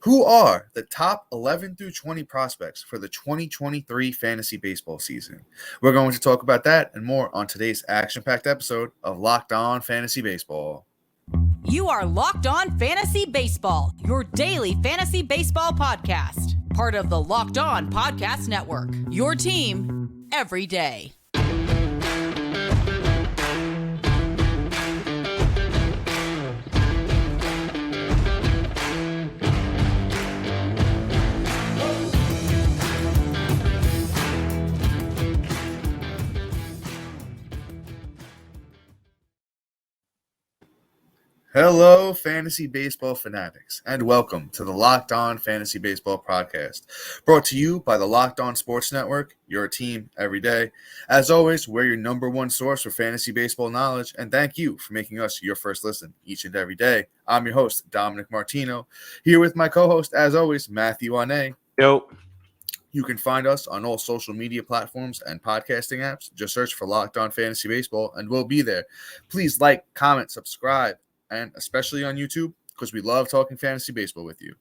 Who are the top 11 through 20 prospects for the 2023 fantasy baseball season? We're going to talk about that and more on today's action-packed episode of Locked On Fantasy Baseball. You are Locked On Fantasy Baseball, your daily fantasy baseball podcast. Part of the Locked On Podcast Network, your team every day. Hello, fantasy baseball fanatics, and welcome to the Locked On Fantasy Baseball podcast, brought to you by the Locked On Sports Network, your team every day. As always, we're your number one source for fantasy baseball knowledge, and thank you for making us your first listen each and every day. I'm your host, Dominic Martino, here with my co-host, as always, Matthew Ane. Yo. You can find us on all social media platforms and podcasting apps. Just search for Locked On Fantasy Baseball, and we'll be there. Please like, comment, subscribe, and especially on YouTube, because we love talking fantasy baseball with you.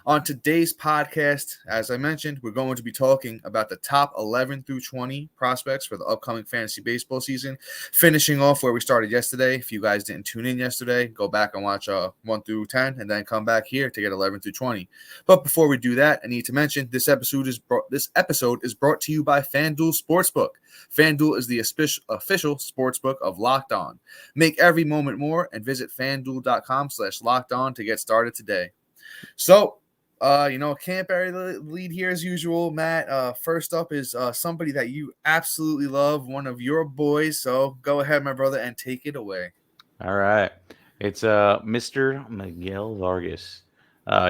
On today's podcast, as I mentioned, we're going to be talking about the top 11 through 20 prospects for the upcoming fantasy baseball season, finishing off where we started yesterday. If you guys didn't tune in yesterday, go back and watch 1 through 10, and then come back here to get 11 through 20. But before we do that, I need to mention this episode is brought to you by FanDuel Sportsbook. FanDuel is the official sportsbook of Locked On. Make every moment more and visit FanDuel.com/LockedOn to get started today. So, can't bury the lead here as usual, Matt. First up is somebody that you absolutely love, one of your boys. So go ahead, my brother, and take it away. All right. It's Mr. Miguel Vargas.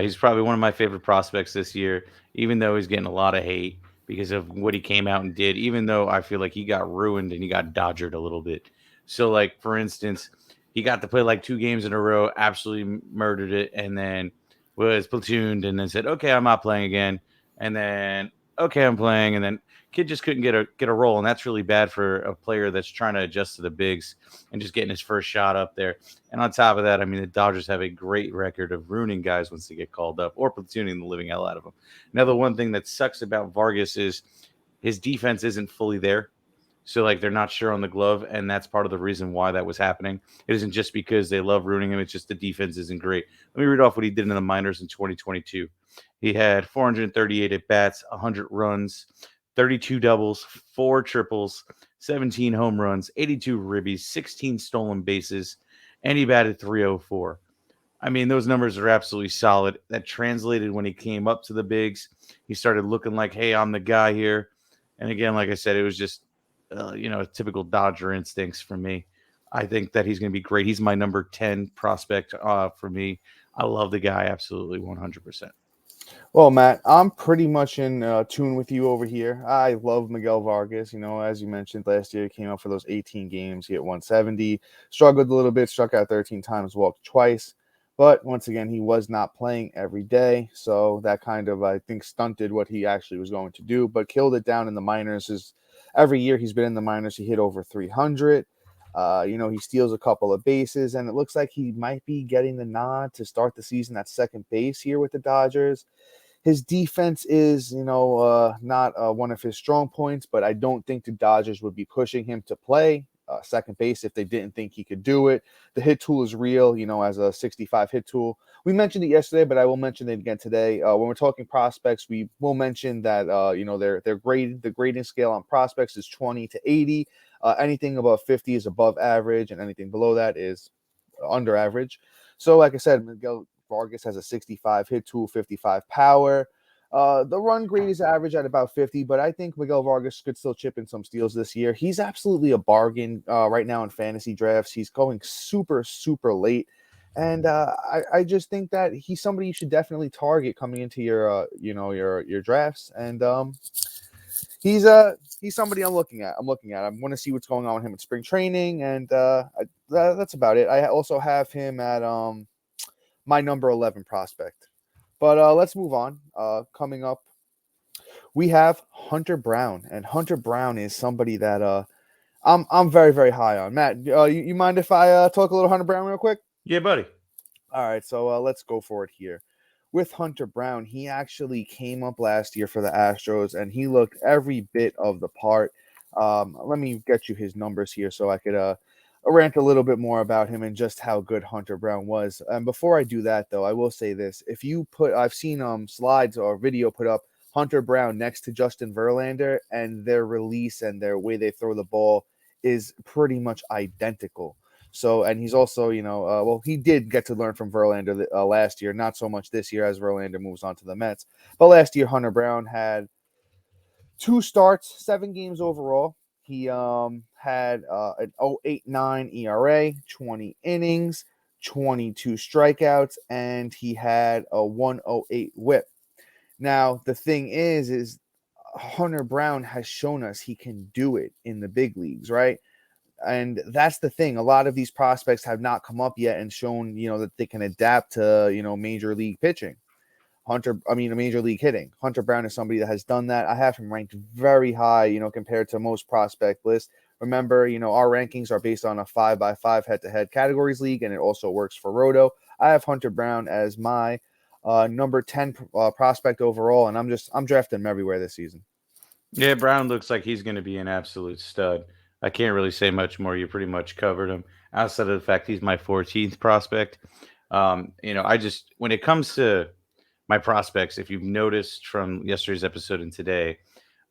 He's probably one of my favorite prospects this year, even though he's getting a lot of hate because of what he came out and did, even though I feel like he got ruined and he got dodgered a little bit. So, like, for instance, he got to play like 2 games in a row, absolutely murdered it, and then was platooned and then said, okay, I'm not playing again. And then, okay, I'm playing. And then kid just couldn't get a roll. And that's really bad for a player that's trying to adjust to the bigs and just getting his first shot up there. And on top of that, I mean, the Dodgers have a great record of ruining guys once they get called up or platooning the living hell out of them. Now, the one thing that sucks about Vargas is his defense isn't fully there. So, like, they're not sure on the glove, and that's part of the reason why that was happening. It isn't just because they love ruining him. It's just the defense isn't great. Let me read off what he did in the minors in 2022. He had 438 at-bats, 100 runs, 32 doubles, 4 triples, 17 home runs, 82 ribbies, 16 stolen bases, and he batted .304. I mean, those numbers are absolutely solid. That translated when he came up to the bigs. He started looking like, hey, I'm the guy here. And again, like I said, it was just typical Dodger instincts for me. I think that he's going to be great. He's my number 10 prospect for me. I love the guy absolutely 100%. Well, Matt, I'm pretty much in tune with you over here. I love Miguel Vargas. As you mentioned, last year he came out for those 18 games. He hit 170, struggled a little bit, struck out 13 times, walked twice. But once again, he was not playing every day. So that kind of, I think, stunted what he actually was going to do, but killed it down in the minors. Every year he's been in the minors, he hit over 300. He steals a couple of bases, and it looks like he might be getting the nod to start the season at second base here with the Dodgers. His defense is, not one of his strong points, but I don't think the Dodgers would be pushing him to play second base if they didn't think he could do it. The hit tool is real, as a 65 hit tool. We mentioned it yesterday, but I will mention it again today. When we're talking prospects, we will mention that, their grade, the grading scale on prospects is 20 to 80. Anything above 50 is above average, and anything below that is under average. So, like I said, Miguel Vargas has a 65 hit tool, 55 power. The run grade is average at about 50, but I think Miguel Vargas could still chip in some steals this year. He's absolutely a bargain right now in fantasy drafts. He's going super, super late. And I just think that he's somebody you should definitely target coming into your drafts. And he's somebody I'm looking at. I want to see what's going on with him in spring training, and that's about it. I also have him at my number 11 prospect. But let's move on. Coming up, we have Hunter Brown, and Hunter Brown is somebody that I'm very, very high on. Matt, you mind if I talk a little Hunter Brown real quick? Yeah, buddy. All right, so let's go for it here. with Hunter Brown, he actually came up last year for the Astros, and he looked every bit of the part. Let me get you his numbers here so I could rant a little bit more about him and just how good Hunter Brown was. And before I do that, though, I will say this: if you I've seen slides or video put up Hunter Brown next to Justin Verlander, and their release and their way they throw the ball is pretty much identical. So, and he's also, well, he did get to learn from Verlander last year, not so much this year as Verlander moves on to the Mets. But last year, Hunter Brown had 2 starts, 7 games overall. He had an 0.89 ERA, 20 innings, 22 strikeouts, and he had a 1.08 WHIP. Now, the thing is Hunter Brown has shown us he can do it in the big leagues, right? And that's the thing. A lot of these prospects have not come up yet and shown, that they can adapt to, major league pitching. Major league hitting. Hunter Brown is somebody that has done that. I have him ranked very high, compared to most prospect lists. Remember, our rankings are based on a 5x5 head-to-head categories league, and it also works for Roto. I have Hunter Brown as my number 10 prospect overall, and I'm drafting him everywhere this season. Yeah, Brown looks like he's going to be an absolute stud. I can't really say much more. You pretty much covered him. Outside of the fact he's my 14th prospect, when it comes to my prospects, if you've noticed from yesterday's episode and today,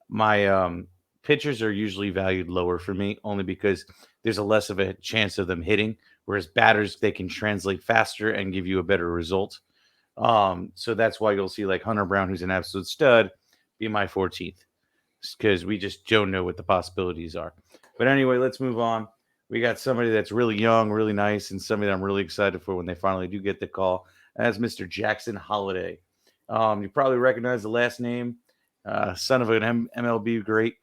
my pitchers are usually valued lower for me, only because there's a less of a chance of them hitting, whereas batters, they can translate faster and give you a better result. So that's why you'll see like Hunter Brown, who's an absolute stud, be my 14th, because we just don't know what the possibilities are. But anyway, let's move on. We got somebody that's really young, really nice, and somebody that I'm really excited for when they finally do get the call. And that's Mr. Jackson Holliday. You probably recognize the last name, son of an MLB great.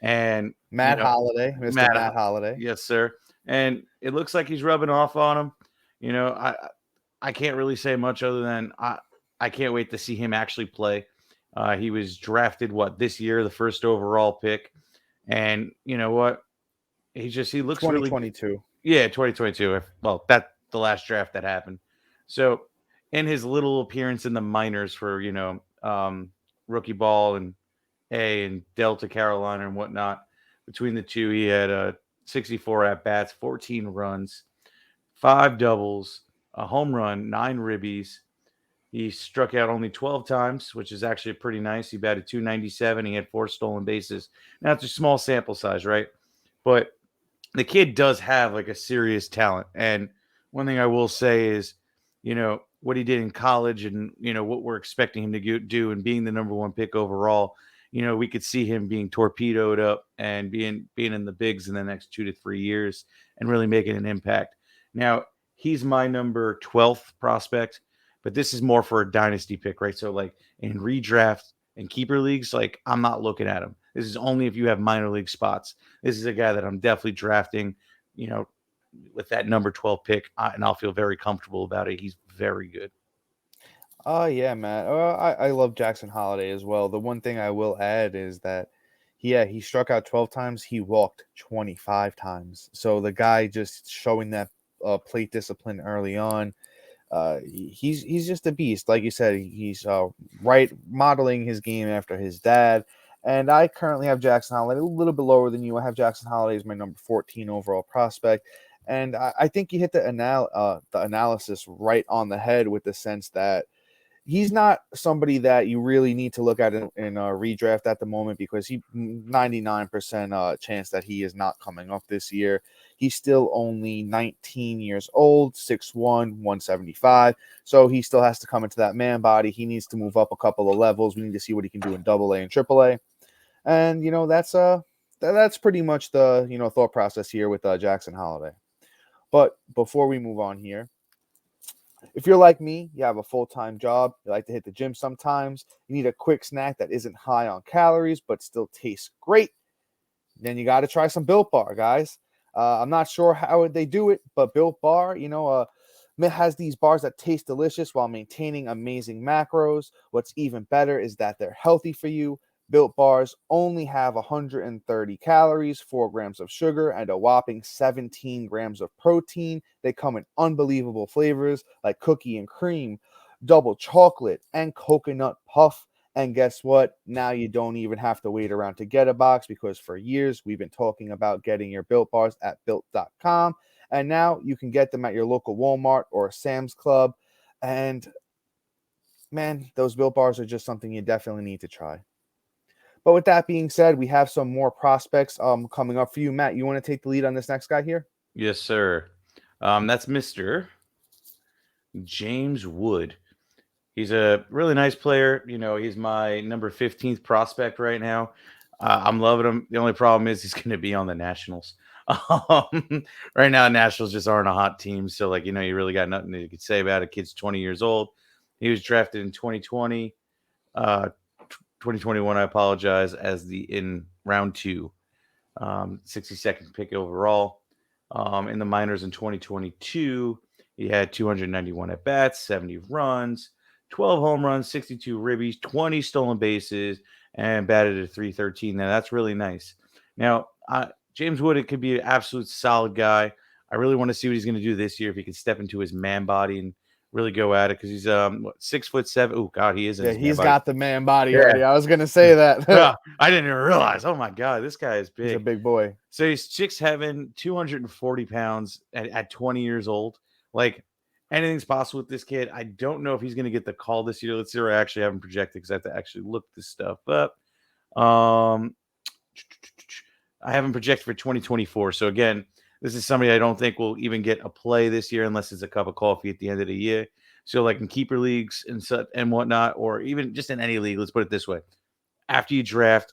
And Matt Holliday, Mr. Matt Holliday. Yes, sir. And it looks like he's rubbing off on him. I can't really say much other than I can't wait to see him actually play. He was drafted this year, the first overall pick, and you know what? He looks 2022. Really, yeah, 2022. Well, that's the last draft that happened. So, in his little appearance in the minors for rookie ball and Delta Carolina and whatnot, between the two, he had 64 at bats, 14 runs, 5 doubles, a home run, 9 ribbies. He struck out only 12 times, which is actually pretty nice. He batted .297. He had 4 stolen bases. Now, it's a small sample size, right? But the kid does have like a serious talent. And one thing I will say is, what he did in college and, what we're expecting him to do and being the number 1 pick overall, we could see him being torpedoed up and being in the bigs in the next 2 to 3 years and really making an impact. Now, he's my number 12th prospect. But this is more for a dynasty pick, right? So, like in redraft and keeper leagues, like I'm not looking at him. This is only if you have minor league spots. This is a guy that I'm definitely drafting, with that number 12 pick, and I'll feel very comfortable about it. He's very good. Oh, yeah, Matt. I love Jackson Holliday as well. The one thing I will add is that, he struck out 12 times. He walked 25 times. So the guy just showing that plate discipline early on. He's just a beast. Like you said, he's modeling his game after his dad. And I currently have Jackson Holliday a little bit lower than you. I have Jackson Holliday as my number 14 overall prospect. And I think you hit the analysis right on the head with the sense that he's not somebody that you really need to look at in a redraft at the moment, because he 99% chance that he is not coming up this year. He's still only 19 years old, 6'1", 175. So he still has to come into that man body. He needs to move up a couple of levels. We need to see what he can do in AA and AAA. And, that's pretty much the, thought process here with Jackson Holliday. But before we move on here, if you're like me, you have a full-time job, you like to hit the gym sometimes, you need a quick snack that isn't high on calories but still tastes great, then you got to try some Built Bar, guys. I'm not sure how they do it, but Built Bar, has these bars that taste delicious while maintaining amazing macros. What's even better is that they're healthy for you. Built Bars only have 130 calories, 4 grams of sugar, and a whopping 17 grams of protein. They come in unbelievable flavors like cookie and cream, double chocolate, and coconut puff. And guess what? Now you don't even have to wait around to get a box, because for years we've been talking about getting your Built Bars at Built.com. And now you can get them at your local Walmart or Sam's Club. And man, those Built Bars are just something you definitely need to try. But with that being said, we have some more prospects coming up for you. Matt, you want to take the lead on this next guy here? Yes, sir. That's Mr. James Wood. He's a really nice player. He's my number 15th prospect right now. I'm loving him. The only problem is he's going to be on the Nationals. Right now, Nationals just aren't a hot team. So, you really got nothing you could say about it. Kid's 20 years old. He was drafted in 2020, 2021, I apologize, in round 2, 62nd pick overall. In the minors in 2022, he had 291 at bats, 70 runs, 12 home runs, 62 ribbies, 20 stolen bases, and batted at 313. Now, that's really nice. Now, James Wood, it could be an absolute solid guy. I really want to see what he's going to do this year, if he can step into his man body and really go at it, because he's 6'7". Oh God, he is. Yeah, he's got the man body Yeah. already. I was gonna say that. I didn't even realize. Oh my God, this guy is big. He's a big boy. So he's 6'7", 240 pounds at 20 years old. Anything's possible with this kid. I don't know if he's going to get the call this year. Let's see where I actually have him projected, because I have to actually look this stuff up. I have him projected for 2024. So again, this is somebody I don't think will even get a play this year unless it's a cup of coffee at the end of the year. So in keeper leagues and whatnot, or even just in any league, let's put it this way. After you draft,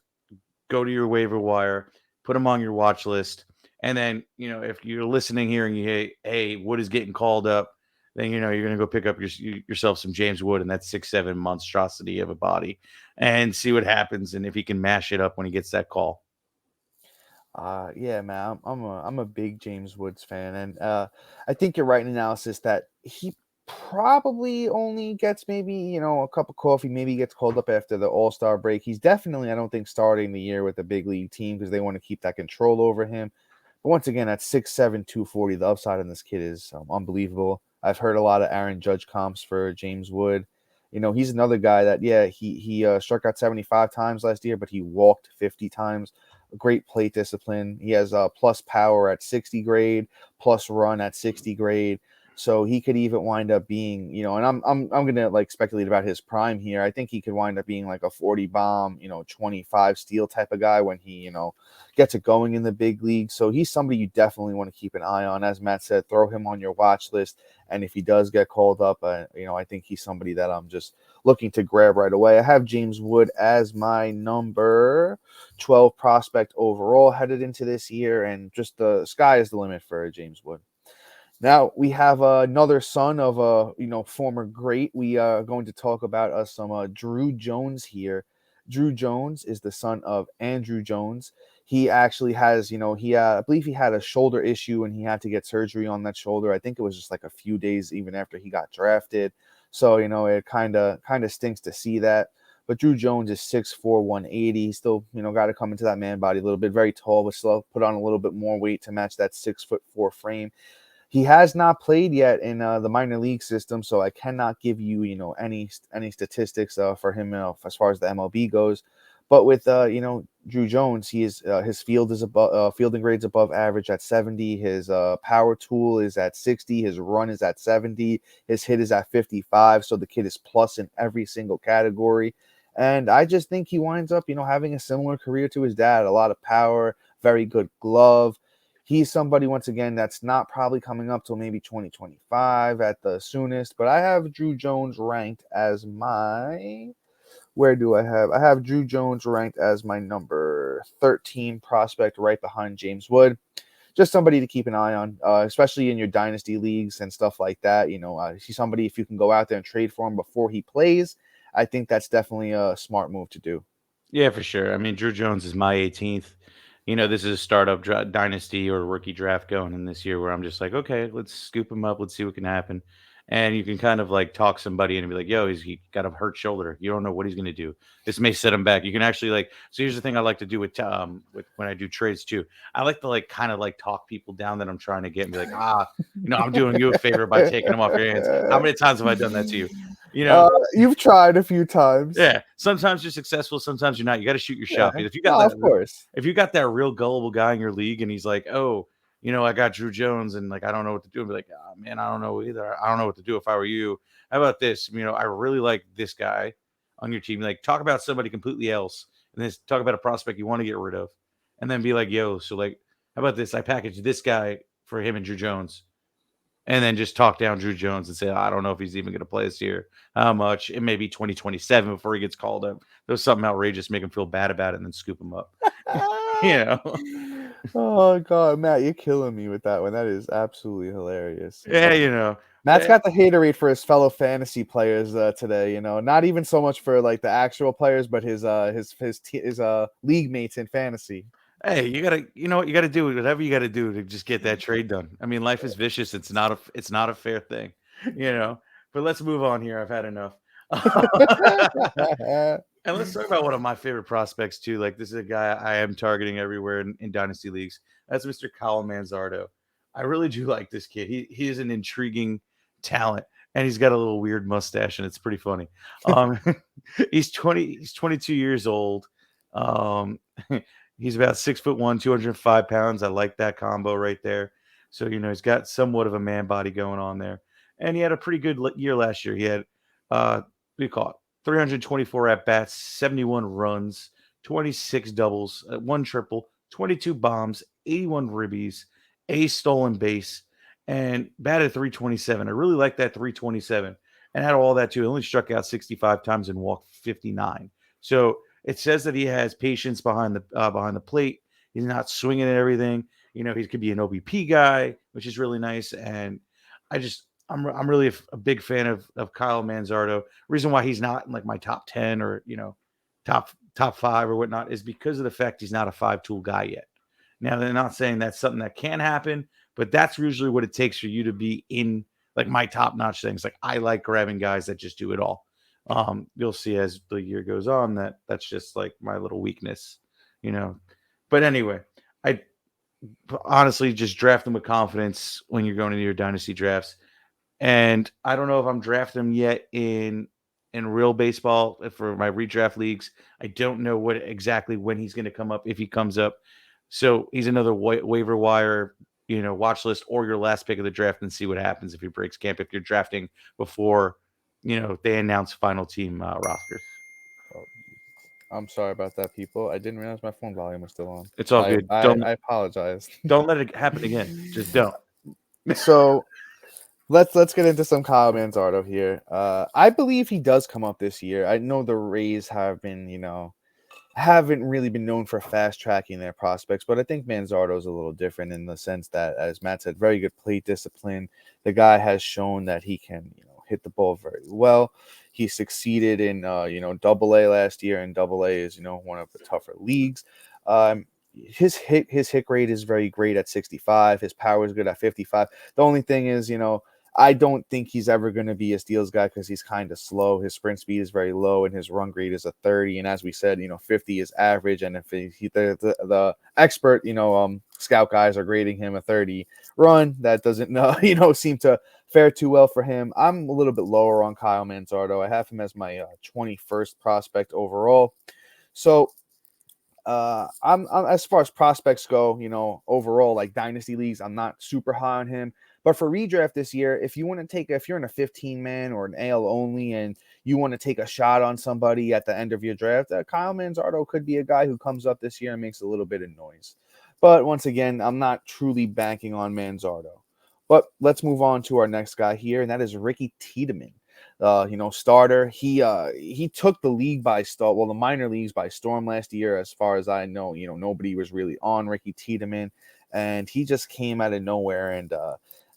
go to your waiver wire, put him on your watch list. And then, if you're listening here and you hear, hey, Wood is getting called up, then, you're going to go pick up yourself some James Wood and that 6'7" monstrosity of a body, and see what happens, and if he can mash it up when he gets that call. Yeah, man, I'm a big James Woods fan, and I think you're right in analysis that he probably only gets maybe a cup of coffee, maybe gets called up after the All-Star break. He's definitely, I don't think, starting the year with a big league team, because they want to keep that control over him. But once again, at 6'7", 240, the upside on this kid is unbelievable. I've heard a lot of Aaron Judge comps for James Wood. He's another guy that, he struck out 75 times last year, but he walked 50 times. Great plate discipline. He has plus power at 60 grade, plus run at 60 grade. So he could even wind up being, and I'm gonna speculate about his prime here. I think he could wind up being like a 40 bomb, 25 steal type of guy when he, gets it going in the big league. So he's somebody you definitely want to keep an eye on. As Matt said, throw him on your watch list. And if he does get called up, I think he's somebody that I'm just looking to grab right away. I have James Wood as my number 12 prospect overall headed into this year, and just the sky is the limit for James Wood. Now we have another son of a former great. We are going to talk about some Druw Jones here. Druw Jones is the son of Andruw Jones. He actually has, I believe he had a shoulder issue and he had to get surgery on that shoulder. I think it was just a few days even after he got drafted. So, it kind of stinks to see that. But Druw Jones is 6'4", 180. He's still, got to come into that man body a little bit. Very tall, but still put on a little bit more weight to match that 6'4" frame. He has not played yet in the minor league system, so I cannot give you, any statistics for him as far as the MLB goes. But with Druw Jones, he is his fielding grade's above average at 70. His power tool is at 60. His run is at 70. His hit is at 55. So the kid is plus in every single category. And I just think he winds up, having a similar career to his dad. A lot of power, very good glove. He's somebody, once again, that's not probably coming up till maybe 2025 at the soonest. But I have Druw Jones ranked as my... Where do I have? I have Druw Jones ranked as my number 13 prospect, right behind James Wood. Just somebody to keep an eye on, especially in your dynasty leagues and stuff like that. He's somebody, if you can go out there and trade for him before he plays, I think that's definitely a smart move to do. Yeah, for sure. I mean, Druw Jones is my 18th. This is a startup dynasty or rookie draft going in this year where I'm just like, okay, let's scoop him up. Let's see what can happen. And you can kind of talk somebody and be like, yo, he got a hurt shoulder. You don't know what he's going to do. This may set him back. You can actually so here's the thing I like to do with when I do trades too. I like to kind of talk people down that I'm trying to get and be like, I'm doing you a favor by taking them off your hands. How many times have I done that to you? You know, You've tried a few times. yeah. Sometimes you're successful, sometimes you're not. You got to shoot your shot. Yeah. If you No, got that, of course. if you got that real gullible guy in your league, and he's like, "Oh, I got Druw Jones, and like I don't know what to do," and be like, "Oh, man, I don't know either. I don't know what to do if I were you. How about this? I really like this guy on your team. Like, talk about somebody completely else, and then talk about a prospect you want to get rid of, and then be like, yo, so like, how about this? I packaged this guy for him and Druw Jones." And then just talk down Druw Jones and say, I don't know if he's even going to play this year. How much? It may be 2027 before he gets called up. There's something outrageous, make him feel bad about it, and then scoop him up. Oh God, Matt, you're killing me with that one. That is absolutely hilarious. Yeah, Matt's got the haterade for his fellow fantasy players today. Not even so much for like the actual players, but his league mates in fantasy. Hey, you gotta, what you gotta do, whatever you gotta do to just get that trade done. I mean, life is vicious. It's not a fair thing, But let's move on here. I've had enough. And let's talk about one of my favorite prospects too. Like, this is a guy I am targeting everywhere in dynasty leagues. That's Mr. Kyle Manzardo. I really do like this kid. He is an intriguing talent, and he's got a little weird mustache, and it's pretty funny. He's 22 years old. He's about 6'1", 205 pounds. I like that combo right there. So, he's got somewhat of a man body going on there. And he had a pretty good year last year. He had, what do you call it? 324 at-bats, 71 runs, 26 doubles, 1 triple, 22 bombs, 81 ribbies, a stolen base, and batted 327. I really like that 327. And had all that too. He only struck out 65 times and walked 59. So it says that he has patience behind the plate. He's not swinging at everything. He could be an OBP guy, which is really nice. And I'm really a big fan of Kyle Manzardo. Reason why he's not in like my top 10 or top 5 or whatnot is because of the fact he's not a 5-tool guy yet. Now, they're not saying that's something that can happen, but that's usually what it takes for you to be in like my top notch things. Like, I like grabbing guys that just do it all. You'll see as the year goes on that's just like my little weakness, But anyway, I honestly just draft them with confidence when you're going into your dynasty drafts. And I don't know if I'm drafting him yet in real baseball for my redraft leagues. I don't know when he's going to come up, if he comes up. So he's another waiver wire, watch list, or your last pick of the draft, and see what happens if he breaks camp. If you're drafting before, they announce final team rosters. I'm sorry about that, people. I didn't realize my phone volume was still on. It's all good. I apologize. Don't let it happen again. Just don't. So let's get into some Kyle Manzardo here. I believe he does come up this year. I know the Rays have been, haven't really been known for fast tracking their prospects, but I think Manzardo is a little different in the sense that, as Matt said, very good plate discipline. The guy has shown that he can, hit the ball very well. He succeeded in, Double-A last year, and Double-A is, one of the tougher leagues. His hit rate is very great at 65. His power is good at 55. The only thing is, I don't think he's ever going to be a steals guy because he's kind of slow. His sprint speed is very low, and his run grade is a 30. And as we said, 50 is average. And if the expert, scout guys are grading him a 30 run, that doesn't, seem to fare too well for him. I'm a little bit lower on Kyle Manzardo. I have him as my 21st prospect overall. So I'm as far as prospects go, overall, like dynasty leagues, I'm not super high on him. But for redraft this year, if you're in a 15-man or an AL only and you want to take a shot on somebody at the end of your draft, Kyle Manzardo could be a guy who comes up this year and makes a little bit of noise. But once again, I'm not truly banking on Manzardo. But let's move on to our next guy here, and that is Ricky Tiedemann. Starter. He took the league by storm. Well, the minor leagues by storm last year, as far as I know. Nobody was really on Ricky Tiedemann, and he just came out of nowhere and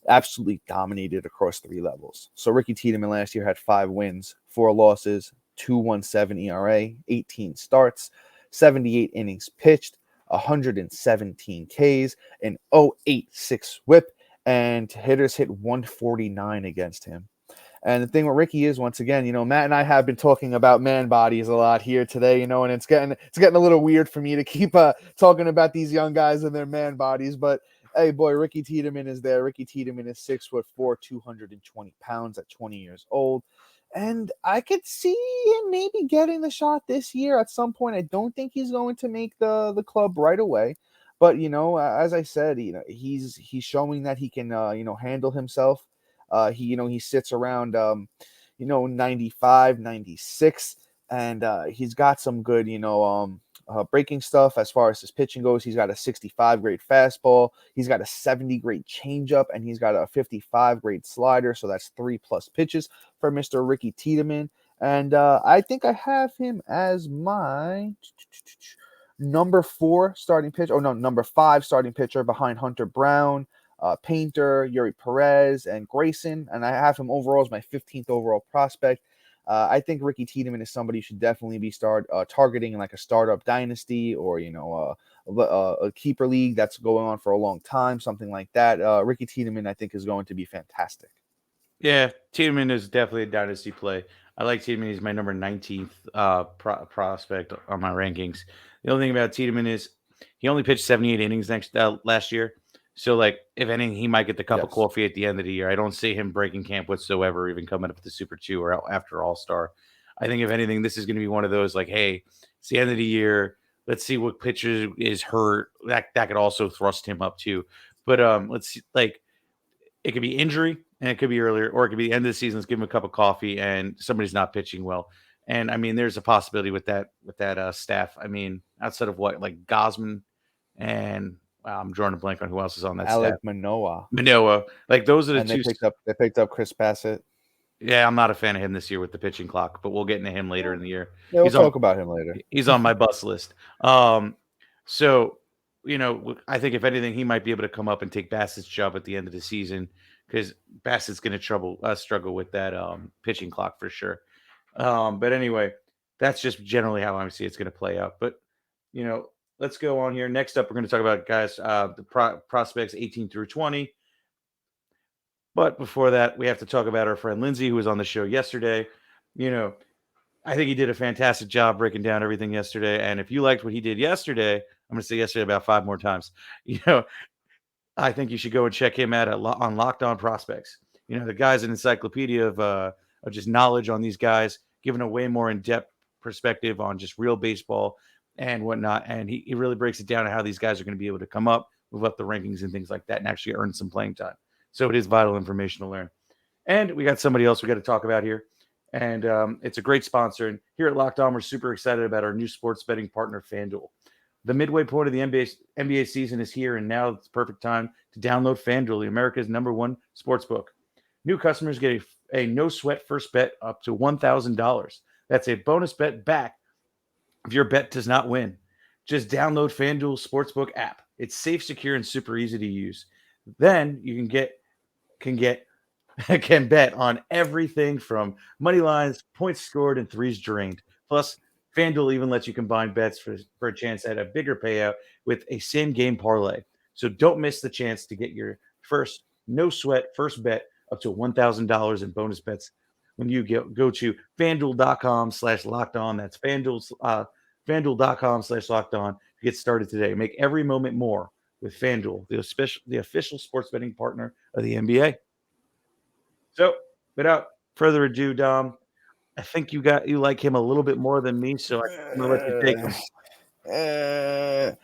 absolutely dominated across 3 levels. So Ricky Tiedemann last year had 5 wins, 4 losses, 2.17 ERA, 18 starts, 78 innings pitched, 117 Ks, an 0.86 WHIP, and hitters hit 149 against him. And the thing with Ricky is, once again, Matt and I have been talking about man bodies a lot here today, and it's getting a little weird for me to keep talking about these young guys and their man bodies. But hey, boy, Ricky Tiedemann is there. Ricky Tiedemann is 6'4", 220 pounds at 20 years old. And I could see him maybe getting the shot this year at some point. I don't think he's going to make the club right away. But, as I said, he's showing that he can, handle himself. He sits around, 95, 96, and he's got some good, breaking stuff as far as his pitching goes. He's got a 65 grade fastball. He's got a 70 grade changeup, and he's got a 55 grade slider. So that's 3+ pitches for Mr. Ricky Tiedemann. And I think I have him as my number 4 starting pitcher. Oh, no, number 5 starting pitcher behind Hunter Brown, Painter, Yuri Perez, and Grayson. And I have him overall as my 15th overall prospect. I think Ricky Tiedemann is somebody you should definitely be targeting in like a startup dynasty or, a keeper league that's going on for a long time, something like that. Ricky Tiedemann, I think, is going to be fantastic. Yeah, Tiedemann is definitely a dynasty play. I like Tiedemann. He's my number 19th prospect on my rankings. The only thing about Tiedemann is he only pitched 78 innings last year. So, like, if anything, he might get the cup of coffee at the end of the year. I don't see him breaking camp whatsoever, even coming up with the Super 2 or after All-Star. I think, if anything, this is going to be one of those, like, hey, it's the end of the year. Let's see what pitcher is hurt. That could also thrust him up, too. But let's see, like, it could be injury and it could be earlier, or it could be the end of the season. Let's give him a cup of coffee and somebody's not pitching well. And I mean, there's a possibility with that staff. I mean, outside of what, like Gosman and I'm drawing a blank on who else is on that Alec staff. Manoah. Like those are the and two. They picked up Chris Bassett. Yeah, I'm not a fan of him this year with the pitching clock, but we'll get into him later in the year. Yeah, we'll talk about him later. He's on my bus list. So, I think if anything, he might be able to come up and take Bassett's job at the end of the season because Bassett's going to struggle with that pitching clock for sure. But anyway, that's just generally how I see it's going to play out. But, let's go on here. Next up, we're going to talk about guys, the prospects 18 through 20. But before that, we have to talk about our friend Lindsay, who was on the show yesterday. I think he did a fantastic job breaking down everything yesterday. And if you liked what he did yesterday, I'm going to say yesterday about 5 more times. I think you should go and check him out on Locked On Prospects. The guy's an encyclopedia of just knowledge on these guys, giving a way more in-depth perspective on just real baseball and whatnot. And he really breaks it down to how these guys are going to be able to come up, move up the rankings and things like that, and actually earn some playing time. So it is vital information to learn. And we got somebody else we got to talk about here. And it's a great sponsor. And here at Locked On, we're super excited about our new sports betting partner, FanDuel. The midway point of the NBA season is here, and now it's the perfect time to download FanDuel, America's #1 sportsbook. New customers get a no-sweat first bet up to $1,000. That's a bonus bet back if your bet does not win. Just download FanDuel's sportsbook app. It's safe, secure, and super easy to use. Then you can bet on everything from money lines, points scored, and threes drained. Plus, FanDuel even lets you combine bets for a chance at a bigger payout with a same-game parlay. So don't miss the chance to get your first no-sweat first bet up to $1,000 in bonus bets when you go to FanDuel.com/lockedon. That's FanDuel.com/lockedon to get started today. Make every moment more with FanDuel, the official sports betting partner of the NBA. So, without further ado, Dom, I think you like him a little bit more than me, so I'm going to let you take him. I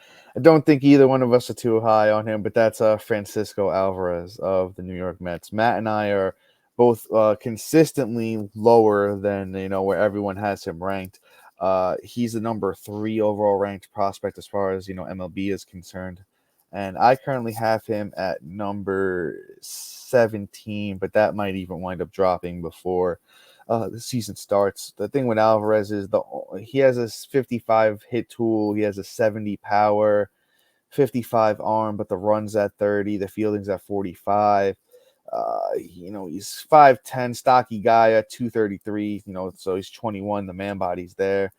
don't think either one of us are too high on him, but that's Francisco Alavarez of the New York Mets. Matt and I are both consistently lower than where everyone has him ranked. He's the number 3 overall ranked prospect as far as MLB is concerned. And I currently have him at number 17, but that might even wind up dropping before the season starts. The thing with Alvarez is he has a 55 hit tool. He has a 70 power, 55 arm, but the run's at 30. The fielding's at 45. He's 5'10", stocky guy at 233. So he's 21. The man body's there.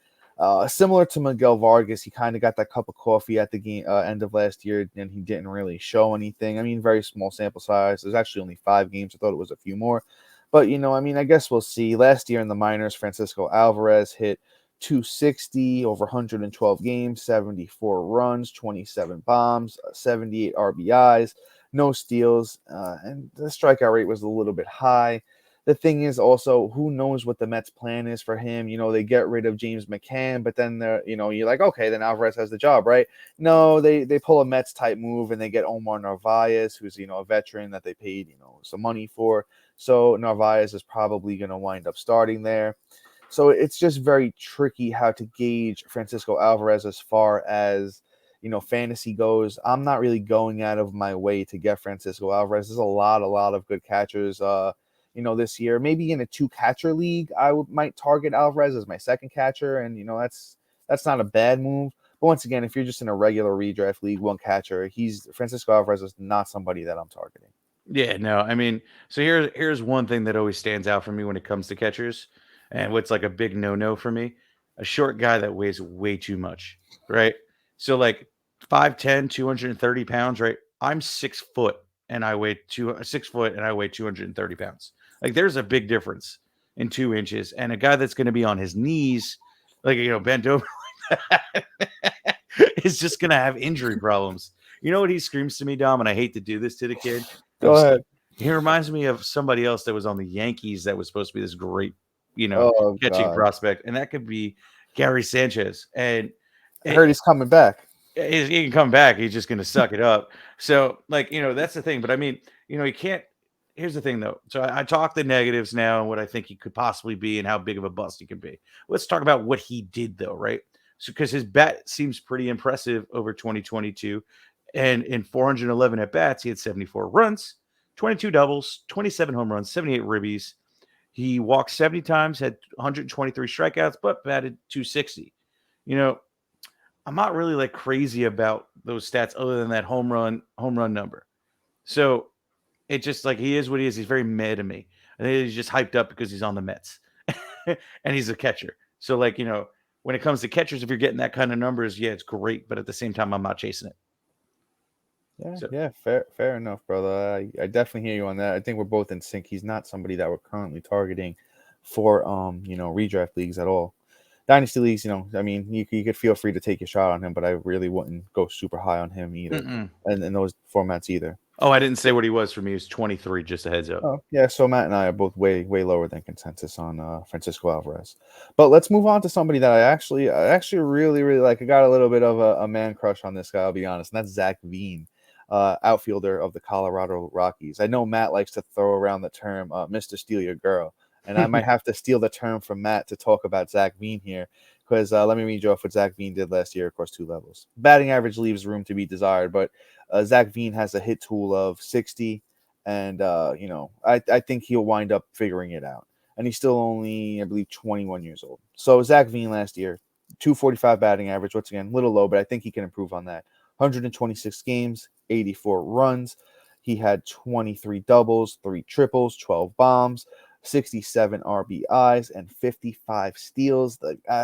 Similar to Miguel Vargas, he kind of got that cup of coffee at the game end of last year, and he didn't really show anything. I mean, very small sample size. There's actually only 5 games. I thought it was a few more. But, I guess we'll see. Last year in the minors, Francisco Alvarez hit 260 over 112 games, 74 runs, 27 bombs, 78 RBIs, no steals, and the strikeout rate was a little bit high. the thing is also, who knows what the Mets plan is for him? They get rid of James McCann, but then you're like, okay, then Alvarez has the job, right? No, they pull a Mets type move and they get Omar Narvaez, who's a veteran that they paid some money for. So Narvaez is probably going to wind up starting there. So it's just very tricky how to gauge Francisco Alvarez as far as fantasy goes. I'm not really going out of my way to get Francisco Alvarez. There's a lot of good catchers. This year, maybe in a 2-catcher league, might target Alvarez as my second catcher, and that's not a bad move. But once again, if you're just in a regular redraft league, 1 catcher, Francisco Alvarez is not somebody that I'm targeting. Yeah, no, I mean, so here's one thing that always stands out for me when it comes to catchers, and what's like a big no for me: a short guy that weighs way too much, right? So like 5'10", 230 pounds, right? I'm 6 foot and I weigh 6 foot and I weigh 230 pounds. Like there's a big difference in 2 inches, and a guy that's going to be on his knees, like bent over, like that, is just going to have injury problems. You know what he screams to me, Dom? And I hate to do this to the kid. Go ahead. He reminds me of somebody else that was on the Yankees that was supposed to be this great, catching God. prospect, and that could be Gary Sanchez. And I heard he's coming back. he can come back. He's just going to suck it up. So, that's the thing. But I mean, he can't. Here's the thing, though. So I talk the negatives now and what I think he could possibly be and how big of a bust he can be. Let's talk about what he did, though, right? So, because his bat seems pretty impressive over 2022. And in 411 at bats, he had 74 runs, 22 doubles, 27 home runs, 78 ribbies. He walked 70 times, had 123 strikeouts, but batted 260. I'm not really crazy about those stats other than that home run number. So it just he is what he is. He's very mad to me. I think he's just hyped up because he's on the Mets and he's a catcher. So when it comes to catchers, if you're getting that kind of numbers, yeah, it's great. But at the same time, I'm not chasing it. Yeah, fair enough, brother. I definitely hear you on that. I think we're both in sync. He's not somebody that we're currently targeting for redraft leagues at all. Dynasty leagues, I mean, you could feel free to take your shot on him, but I really wouldn't go super high on him either, and in those formats either. Oh, I didn't say what he was for me. He was 23, just a heads up. Oh, yeah, so Matt and I are both way lower than consensus on Francisco Alvarez. But let's move on to somebody that I actually really like. I got a little bit of a man crush on this guy, I'll be honest, and that's Zach Veen, outfielder of the Colorado Rockies. I know Matt likes to throw around the term Mr. Steal Your Girl, and I might have to steal the term from Matt to talk about Zach Veen here, because let me read you off what Zach Veen did last year across 2 levels. Batting average leaves room to be desired, but Zach Veen has a hit tool of 60, and I think he'll wind up figuring it out. And he's still only, I believe, 21 years old. So Zach Veen last year, 245 batting average, once again, a little low, but I think he can improve on that. 126 games, 84 runs. He had 23 doubles, 3 triples, 12 bombs, 67 RBIs, and 55 steals.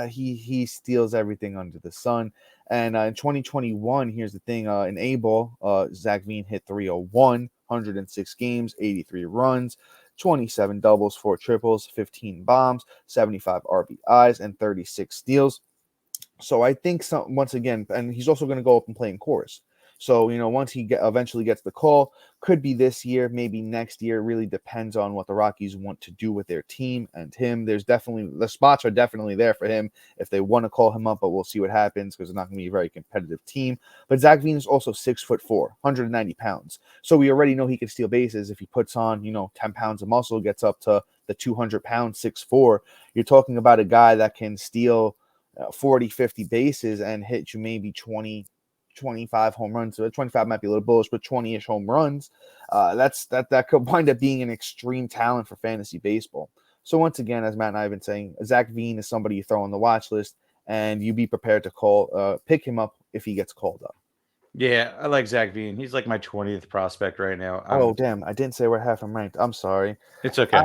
He steals everything under the sun. And in 2021, here's the thing: in A-ball, Zach Veen hit 301, 106 games, 83 runs, 27 doubles, 4 triples, 15 bombs, 75 RBIs, and 36 steals. So I think once again, and he's also going to go up and play in chorus. So, once he eventually gets the call, could be this year, maybe next year. It really depends on what the Rockies want to do with their team and him. The spots are definitely there for him if they want to call him up, but we'll see what happens because it's not going to be a very competitive team. But Zach Veen is also 6'4", 190 pounds. So we already know he can steal bases if he puts on, 10 pounds of muscle, gets up to the 200 pounds, 6'4". You're talking about a guy that can steal 40, 50 bases and hit you maybe 20, 25 home runs. So 25 might be a little bullish, but 20-ish home runs. That could wind up being an extreme talent for fantasy baseball. So once again, as Matt and I have been saying, Zach Veen is somebody you throw on the watch list, and you be prepared to pick him up if he gets called up. Yeah, I like Zach Veen. He's like my 20th prospect right now. Damn, I didn't say where half him ranked. I'm sorry. It's okay.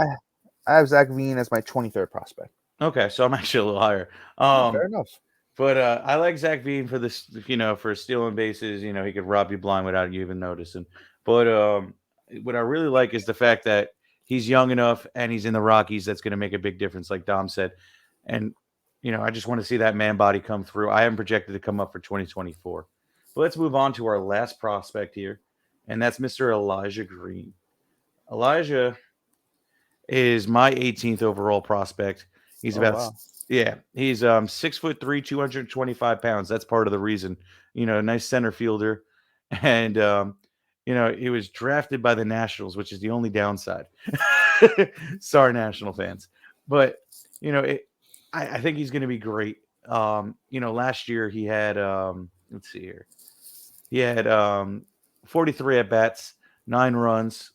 I have Zach Veen as my 23rd prospect. Okay, so I'm actually a little higher. Fair enough. But I like Zach Veen for this, for stealing bases. He could rob you blind without you even noticing. But what I really like is the fact that he's young enough and he's in the Rockies. That's going to make a big difference, like Dom said. And, I just want to see that man body come through. I am projected to come up for 2024. But let's move on to our last prospect here, and that's Mr. Elijah Green. Elijah, is my 18th overall prospect. He's Oh, about wow. he's 6'3", 225 pounds. That's part of the reason. Nice center fielder, and he was drafted by the Nationals, which is the only downside. Sorry, National fans, but I think he's going to be great. Last year he had let's see here, he had 43 at bats, 9 runs,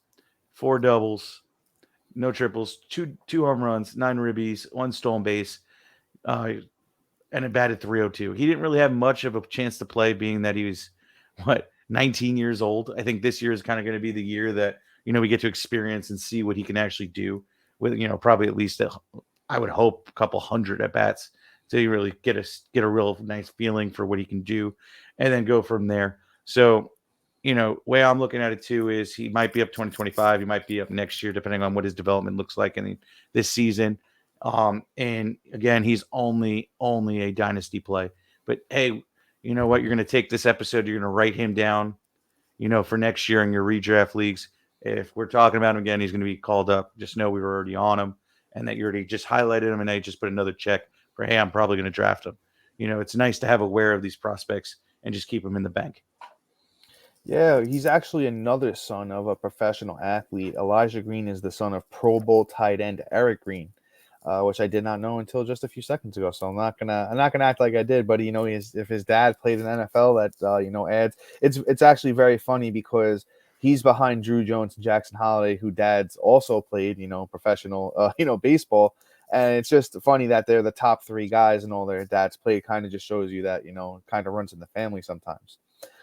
4 doubles, no triples, two home runs, 9 ribbies, 1 stolen base, uh, and it batted 302. He didn't really have much of a chance to play, being that he was 19 years old. I think this year is kind of going to be the year that we get to experience and see what he can actually do with probably at least I would hope a couple hundred at bats to really get a real nice feeling for what he can do, and then go from there. So way I'm looking at it too is he might be up 2025. He might be up next year, depending on what his development looks like in this season. And again, he's only a dynasty play. But hey, you know what? You're going to take this episode. You're going to write him down, for next year in your redraft leagues. If we're talking about him again, he's going to be called up. Just know we were already on him, and that you already just highlighted him, and now you just put another check for, hey, I'm probably going to draft him. It's nice to have aware of these prospects and just keep them in the bank. Yeah, he's actually another son of a professional athlete. Elijah Green is the son of Pro Bowl tight end Eric Green, which I did not know until just a few seconds ago. So I'm not gonna act like I did. But if his dad played in the NFL, that adds. It's actually very funny because he's behind Druw Jones and Jackson Holliday, who dads also played professional baseball. And it's just funny that they're the top 3 guys and all their dads played. Kind of just shows you that kind of runs in the family sometimes.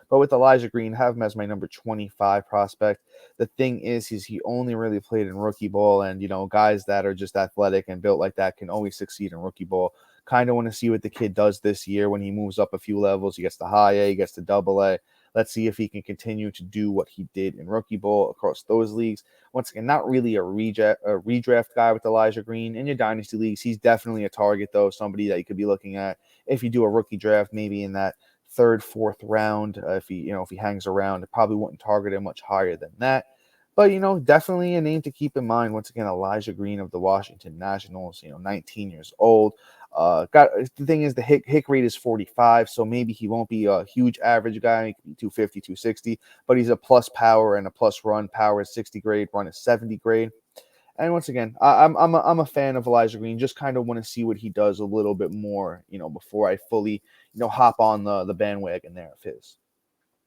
But with Elijah Green, have him as my number 25 prospect. The thing is he only really played in rookie ball, and guys that are just athletic and built like that can always succeed in rookie ball. Kind of want to see what the kid does this year when he moves up a few levels. He gets to high A, he gets to double A. Let's see if he can continue to do what he did in rookie ball across those leagues. Once again, not really a redraft guy with Elijah Green. In your dynasty leagues, he's definitely a target, though, somebody that you could be looking at if you do a rookie draft, maybe in that 3rd, 4th round. If he hangs around, it probably wouldn't target him much higher than that. But definitely a name to keep in mind. Once again, Elijah Green of the Washington Nationals. 19 years old. The thing is, the hit rate is 45, so maybe he won't be a huge average guy. He could be 250, 260, but he's a plus power and a plus run. Power is 60 grade, run is 70 grade. And once again, I'm a fan of Elijah Green. Just kind of want to see what he does a little bit more, before I fully, hop on the bandwagon there of his.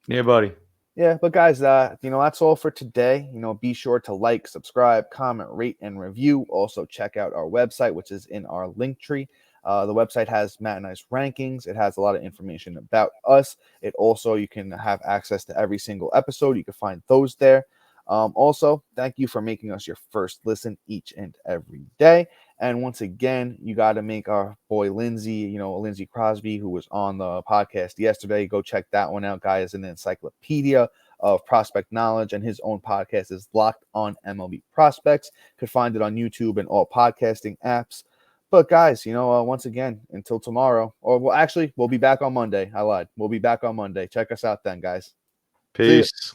Yeah, buddy. Yeah, but guys, that's all for today. Be sure to like, subscribe, comment, rate, and review. Also, check out our website, which is in our link tree. The website has Matt and I's rankings. It has a lot of information about us. You can have access to every single episode. You can find those there. Also, thank you for making us your first listen each and every day. And once again, you got to make our boy Lindsay, Lindsay Crosby, who was on the podcast yesterday. Go check that one out. Guy is an encyclopedia of prospect knowledge, and his own podcast is Locked on MLB Prospects. Could find it on YouTube and all podcasting apps. But guys, once again, until tomorrow, we'll be back on Monday. I lied. We'll be back on Monday. Check us out then, guys. Peace.